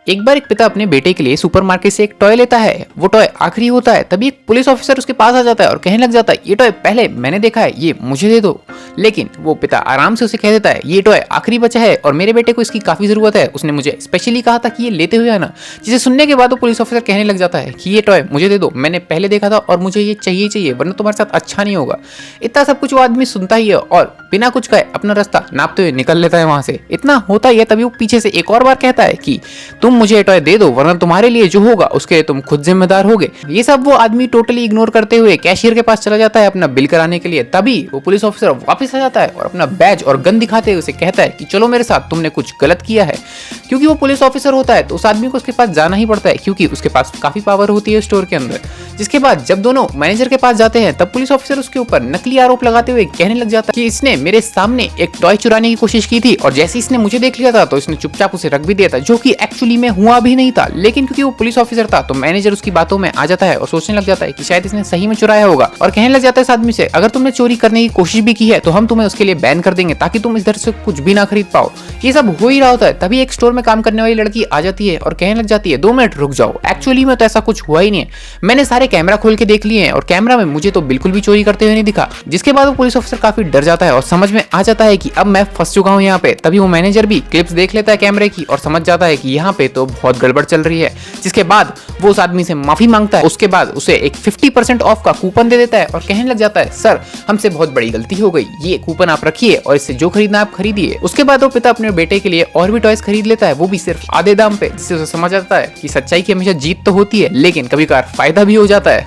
एक बार एक पिता अपने बेटे के लिए सुपरमार्केट से एक टॉय लेता है। वो टॉय आखिरी होता है, तभी एक पुलिस ऑफिसर उसके पास आ जाता है और कहने लग जाता है, ये टॉय पहले मैंने देखा है, ये मुझे दे दो। लेकिन वो पिता आराम से उसे कह देता है, ये टॉय आखिरी बचा है और मेरे बेटे को इसकी काफी जरूरत है, उसने मुझे स्पेशली कहा था कि ये लेते हुए आना। जिसे सुनने के बाद वो पुलिस ऑफिसर कहने लग जाता है कि ये टॉय मुझे दे दो, मैंने पहले देखा था और मुझे ये चाहिए चाहिए, वरना तुम्हारे साथ अच्छा नहीं होगा। इतना सब कुछ वो आदमी सुनता ही है और बिना कुछ कहे अपना रास्ता नापते हुए निकल लेता है वहां से। इतना होता ही है तभी वो पीछे से एक और बार कहता है कि तुम मुझे टॉय दे दो, वरना तुम्हारे लिए जो होगा उसके लिए तुम खुद जिम्मेदार होगे। ये सब वो आदमी टोटली इग्नोर करते हुए कैशियर के पास चला जाता है अपना बिल कराने के लिए। तभी वो पुलिस ऑफिसर वापस आ जाता है और अपना बैज और गन दिखाते हुए उसे कहता है कि चलो मेरे साथ, तुमने कुछ गलत किया है। क्योंकि वो पुलिस ऑफिसर होता है तो उस आदमी को उसके पास जाना ही पड़ता है, क्योंकि उसके पास काफी पावर होती है स्टोर के अंदर। जिसके बाद जब दोनों मैनेजर के पास जाते हैं तब पुलिस ऑफिसर उसके ऊपर नकली आरोप लगाते हुए कहने लग जाता है कि इसने मेरे सामने एक टॉय चुराने की कोशिश की थी और जैसे इसने मुझे देख लिया था तो इसने चुपचाप उसे रख भी दिया था, जो कि एक्चुअली में हुआ भी नहीं था। लेकिन क्योंकि वो पुलिस ऑफिसर था तो मैनेजर उसकी बातों में आ जाता है और सोचने लग जाता है कि शायद इसने सही में चुराया होगा, और कहने लग जाता है इस आदमी से, अगर तुमने चोरी करने की कोशिश भी की है तो हम तुम्हें उसके लिए बैन कर देंगे ताकि तुम इस दर से कुछ भी ना खरीद पाओ। ये सब हो ही रहा होता है तभी एक स्टोर में काम करने वाली लड़की आ जाती है और कहने लग जाती है, 2 मिनट रुक जाओ, एक्चुअली में तो ऐसा कुछ हुआ ही नहीं है, मैंने सारे कैमरा खोल के देख लिए हैं और कैमरा में मुझे तो बिल्कुल भी चोरी करते हुए नहीं दिखा। जिसके बाद वो पुलिस ऑफिसर काफी डर जाता है और समझ में आ जाता है कि अब मैं फंस चुका हूं यहाँ पे। तभी वो मैनेजर भी क्लिप्स देख लेता है कैमरे की और समझ जाता है कि यहाँ पे तो बहुत गड़बड़ चल रही है। जिसके बाद वो उस आदमी से माफी मांगता है, उसके बाद उसे एक 50% ऑफ का कूपन दे देता है और कहने लग जाता है, सर हमसे बहुत बड़ी गलती हो गई, ये कूपन आप रखिए और इससे जो खरीदना आप खरीदिए। उसके बाद वो पिता अपने बेटे के लिए और भी टॉयज खरीद लेता है, वो भी सिर्फ आधे दाम पे, जिससे उसे समझ आता है कि सच्चाई की हमेशा जीत तो होती है लेकिन कभी कभार फायदा भी हो जाता है।